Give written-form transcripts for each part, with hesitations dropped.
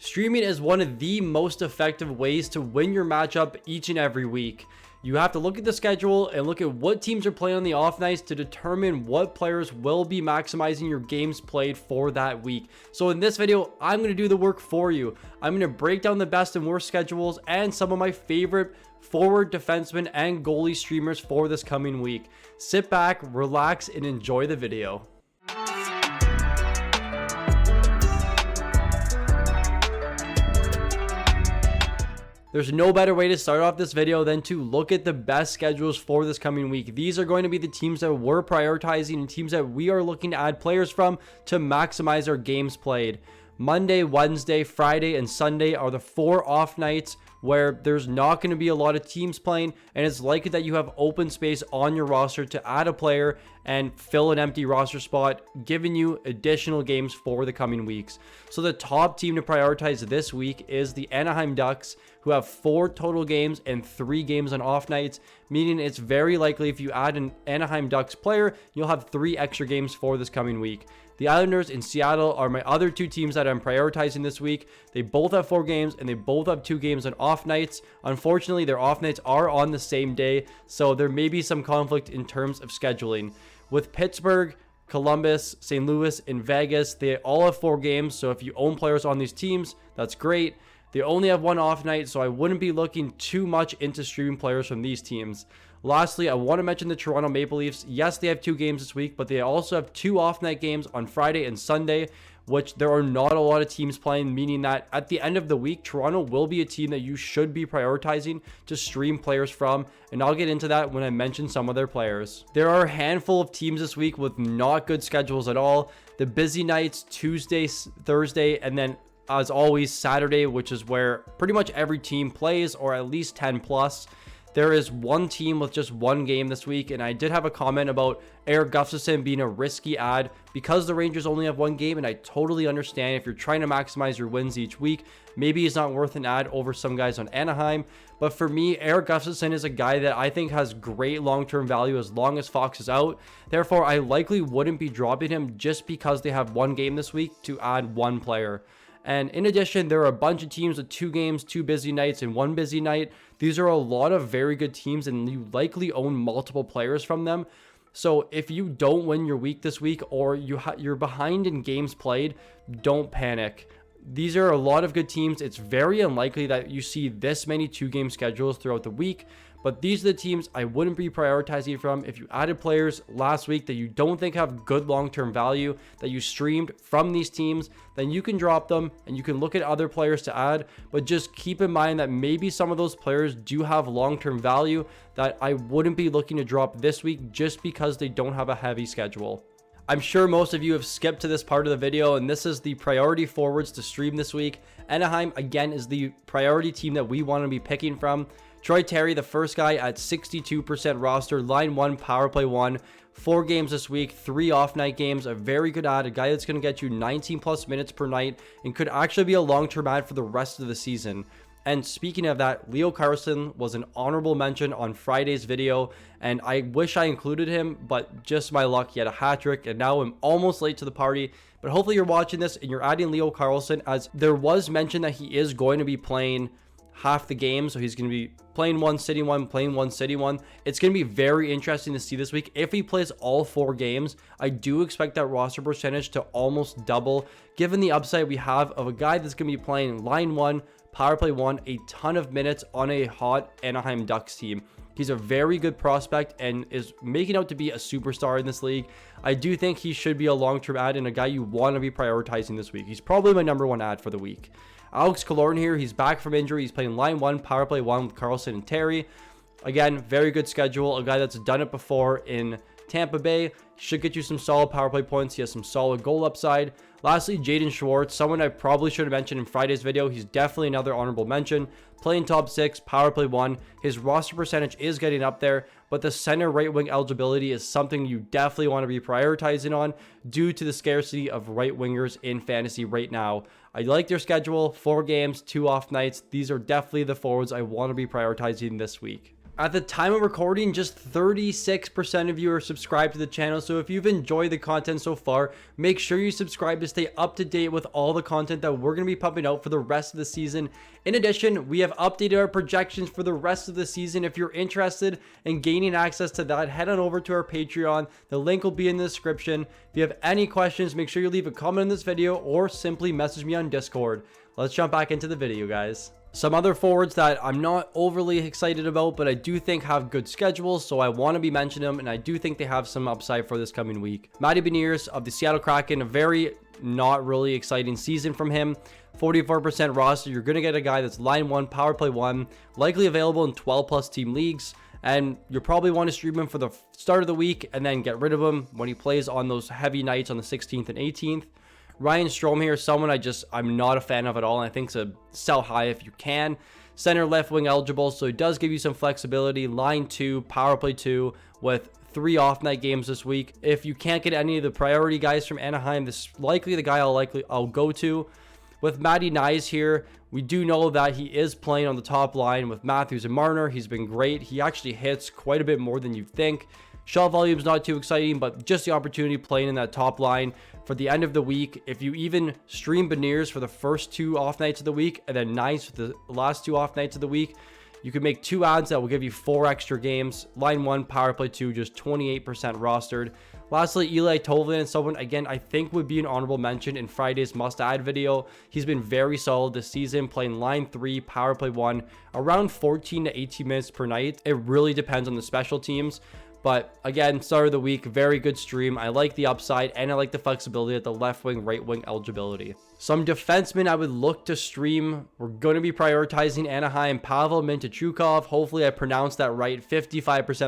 Streaming is one of the most effective ways to win your matchup each and every week. You have to look at the schedule and look at what teams are playing on the off nights to determine what players will be maximizing your games played for that week. So in this video, I'm going to do the work for you. I'm going to break down the best and worst schedules and some of my favorite forward, defenseman, and goalie streamers for this coming week. Sit back, relax, and enjoy the video. There's no better way to start off this video than to look at the best schedules for this coming week. These are going to be the teams that we're prioritizing and teams that we are looking to add players from to maximize our games played. Monday, Wednesday, Friday, and Sunday are the 4 off nights where there's not going to be a lot of teams playing, and it's likely that you have open space on your roster to add a player and fill an empty roster spot, giving you additional games for the coming weeks. So the top team to prioritize this week is the Anaheim Ducks, who have 4 total games and 3 games on off nights, meaning it's very likely if you add an Anaheim Ducks player, you'll have 3 extra games for this coming week. The Islanders in Seattle are my other 2 teams that I'm prioritizing this week. They both have 4 games and they both have 2 games on off nights. Unfortunately, their off nights are on the same day, so there may be some conflict in terms of scheduling. With Pittsburgh, Columbus, St. Louis, and Vegas, they all have 4 games, so if you own players on these teams, that's great. They only have 1 off night, so I wouldn't be looking too much into streaming players from these teams. Lastly, I want to mention the Toronto Maple Leafs. Yes, they have 2 games this week, but they also have 2 off night games on Friday and Sunday, which there are not a lot of teams playing, meaning that at the end of the week, Toronto will be a team that you should be prioritizing to stream players from, and I'll get into that when I mention some of their players. There are a handful of teams this week with not good schedules at all. The busy nights, Tuesday, Thursday, and then as always, Saturday, which is where pretty much every team plays, or at least 10 plus. There is 1 team with just 1 game this week, and I did have a comment about Eric Gustafsson being a risky ad because the Rangers only have 1 game, and I totally understand if you're trying to maximize your wins each week, maybe he's not worth an ad over some guys on Anaheim. But for me, Eric Gustafsson is a guy that I think has great long-term value as long as Fox is out. Therefore, I likely wouldn't be dropping him just because they have 1 game this week to add 1 player. And in addition, there are a bunch of teams with 2 games, 2 busy nights, and 1 busy night. These are a lot of very good teams, and you likely own multiple players from them. So if you don't win your week this week, or you're behind in games played, don't panic. These are a lot of good teams. It's very unlikely that you see this many 2-game schedules throughout the week, but these are the teams I wouldn't be prioritizing from. If you added players last week that you don't think have good long-term value, that you streamed from these teams, then you can drop them and you can look at other players to add, but just keep in mind that maybe some of those players do have long-term value that I wouldn't be looking to drop this week just because they don't have a heavy schedule. I'm sure most of you have skipped to this part of the video, and this is the priority forwards to stream this week. Anaheim, again, is the priority team that we want to be picking from. Troy Terry, the first guy at 62% roster, line 1, power play 1, 4 games this week, 3 off night games, a very good ad, a guy that's going to get you 19 plus minutes per night and could actually be a long-term ad for the rest of the season. And speaking of that, Leo Carlson was an honorable mention on Friday's video, and I wish I included him, but just my luck, he had a hat trick, and now I'm almost late to the party. But hopefully you're watching this and you're adding Leo Carlson, as there was mention that he is going to be playing half the game, so he's going to be playing 1, sitting 1, playing 1, sitting 1. It's going to be very interesting to see this week. If he plays all 4 games, I do expect that roster percentage to almost double, given the upside we have of a guy that's going to be playing line 1, power play 1, a ton of minutes on a hot Anaheim Ducks team. He's a very good prospect and is making out to be a superstar in this league. I do think he should be a long-term ad and a guy you want to be prioritizing this week. He's probably my number 1 ad for the week. Alex Killorn here, he's back from injury. He's playing line 1, power play 1 with Carlson and Terry. Again, very good schedule. A guy that's done it before in Tampa Bay. Should get you some solid power play points. He has some solid goal upside. Lastly, Jaden Schwartz, someone I probably should have mentioned in Friday's video. He's definitely another honorable mention. Playing top 6, power play 1. His roster percentage is getting up there, but the center right wing eligibility is something you definitely want to be prioritizing on due to the scarcity of right wingers in fantasy right now. I like their schedule, 4 games, 2 off nights. These are definitely the forwards I want to be prioritizing this week. At the time of recording, just 36% of you are subscribed to the channel. So if you've enjoyed the content so far, make sure you subscribe to stay up to date with all the content that we're going to be pumping out for the rest of the season. In addition, we have updated our projections for the rest of the season. If you're interested in gaining access to that, head on over to our Patreon. The link will be in the description. If you have any questions, make sure you leave a comment on this video or simply message me on Discord. Let's jump back into the video, guys. Some other forwards that I'm not overly excited about, but I do think have good schedules, so I want to be mentioning them, and I do think they have some upside for this coming week. Matty Beniers of the Seattle Kraken, a very not really exciting season from him. 44% roster. You're going to get a guy that's line 1, power play 1, likely available in 12+ team leagues, and you'll probably want to stream him for the start of the week and then get rid of him when he plays on those heavy nights on the 16th and 18th. Ryan Strome here, someone I'm not a fan of at all, and I think it's a sell high if you can. Center left wing eligible, so it does give you some flexibility. Line 2, power play 2 with 3 off night games this week. If you can't get any of the priority guys from Anaheim, this is likely the guy I'll go to. With Matty Knies here, we do know that he is playing on the top line with Matthews and Marner. He's been great. He actually hits quite a bit more than you'd think. Shot volume's not too exciting, but just the opportunity playing in that top line for the end of the week. If you even stream Beniers for the first 2 off nights of the week and then Knies for the last 2 off nights of the week, you can make 2 adds that will give you 4 extra games. Line 1, power play 2, just 28% rostered. Lastly, Eli Toivonen, someone, again, I think would be an honorable mention in Friday's must-add video. He's been very solid this season, playing line 3, power play 1, around 14 to 18 minutes per night. It really depends on the special teams. But again, start of the week, very good stream. I like the upside and I like the flexibility at the left wing, right wing eligibility. Some defensemen I would look to stream. We're going to be prioritizing Anaheim, Pavel Mintyukov. Hopefully I pronounced that right. 55%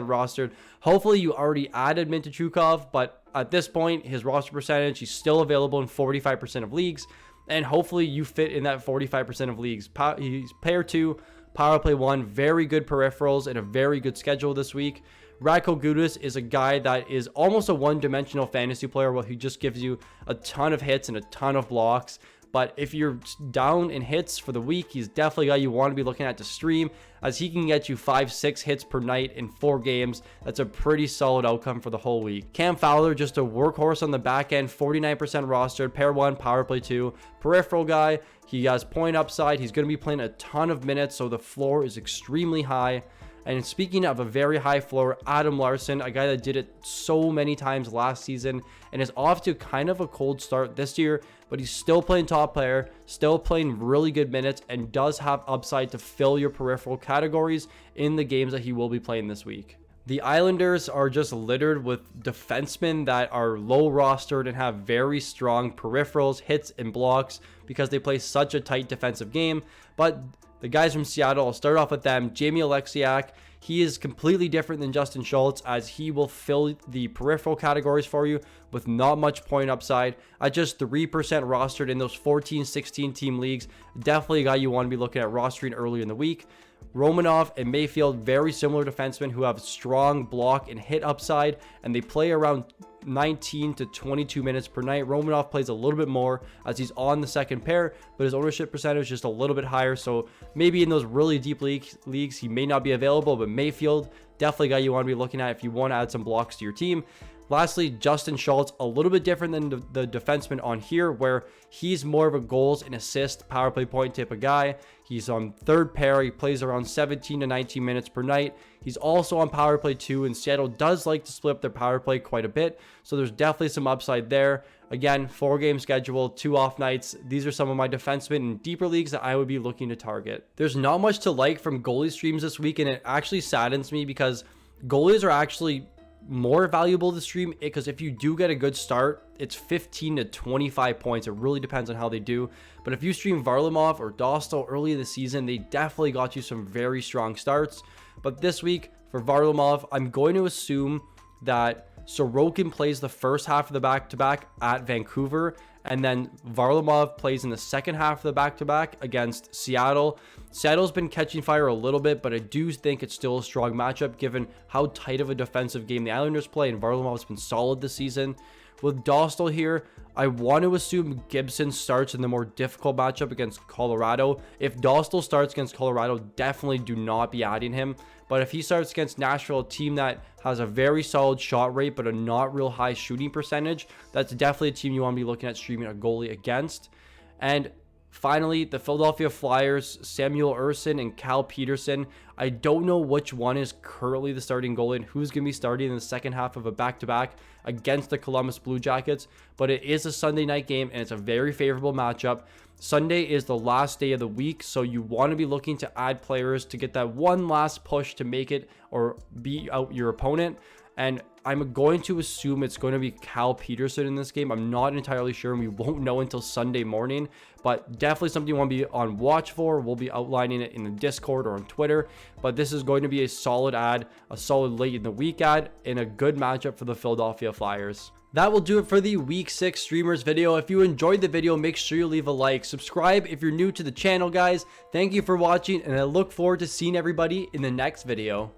rostered. Hopefully you already added Mintyukov, but at this point, his roster percentage, he's still available in 45% of leagues. And hopefully you fit in that 45% of leagues. He's pair 2, power play 1, very good peripherals and a very good schedule this week. Radko Gudas is a guy that is almost a one-dimensional fantasy player where he just gives you a ton of hits and a ton of blocks. But if you're down in hits for the week, he's definitely a guy you want to be looking at to stream, as he can get you 5-6 hits per night in 4 games. That's a pretty solid outcome for the whole week. Cam Fowler, just a workhorse on the back end, 49% rostered, pair 1, power play 2, peripheral guy. He has point upside. He's going to be playing a ton of minutes, so the floor is extremely high. And speaking of a very high floor, Adam Larson, a guy that did it so many times last season and is off to kind of a cold start this year, but he's still playing top player, still playing really good minutes, and does have upside to fill your peripheral categories in the games that he will be playing this week. The Islanders are just littered with defensemen that are low rostered and have very strong peripherals, hits, and blocks because they play such a tight defensive game. But the guys from Seattle, I'll start off with them. Jamie Alexiak, he is completely different than Justin Schultz, as he will fill the peripheral categories for you with not much point upside. At just 3% rostered in those 14-16 team leagues, definitely a guy you want to be looking at rostering early in the week. Romanov and Mayfield, very similar defensemen who have strong block and hit upside, and they play around 19 to 22 minutes per night. Romanov plays a little bit more as he's on the second pair, but his ownership percentage is just a little bit higher, so maybe in those really deep leagues he may not be available. But Mayfield, definitely a guy you want to be looking at if you want to add some blocks to your team. Lastly, Justin Schultz, a little bit different than the defenseman on here, where he's more of a goals and assist power play point type of guy. He's on third pair. He plays around 17 to 19 minutes per night. He's also on power play 2, and Seattle does like to split up their power play quite a bit, so there's definitely some upside there. Again, 4-game schedule, 2 off nights. These are some of my defensemen in deeper leagues that I would be looking to target. There's not much to like from goalie streams this week, and it actually saddens me because goalies are actually more valuable to stream, because if you do get a good start, it's 15 to 25 points. It really depends on how they do. But if you stream Varlamov or Dostal early in the season, they definitely got you some very strong starts. But this week for Varlamov, I'm going to assume that Sorokin plays the first half of the back-to-back at Vancouver, and then Varlamov plays in the second half of the back-to-back against Seattle. Seattle's been catching fire a little bit, but I do think it's still a strong matchup given how tight of a defensive game the Islanders play, and Varlamov's been solid this season. With Dostal here, I want to assume Gibson starts in the more difficult matchup against Colorado. If Dostal starts against Colorado, definitely do not be adding him. But if he starts against Nashville, a team that has a very solid shot rate but a not real high shooting percentage, that's definitely a team you want to be looking at streaming a goalie against. And finally, the Philadelphia Flyers, Samuel Ersson and Cal Peterson. I don't know which one is currently the starting goalie and who's going to be starting in the second half of a back-to-back against the Columbus Blue Jackets, but it is a Sunday night game and it's a very favorable matchup. Sunday is the last day of the week, so you want to be looking to add players to get that one last push to make it or beat out your opponent. And I'm going to assume it's going to be Cal Peterson in this game. I'm not entirely sure, and we won't know until Sunday morning, but definitely something you want to be on watch for. We'll be outlining it in the Discord or on Twitter, but this is going to be a solid ad, a solid late in the week ad, and a good matchup for the Philadelphia Flyers. That will do it for the Week 6 Streamers video. If you enjoyed the video, make sure you leave a like. Subscribe if you're new to the channel, guys. Thank you for watching, and I look forward to seeing everybody in the next video.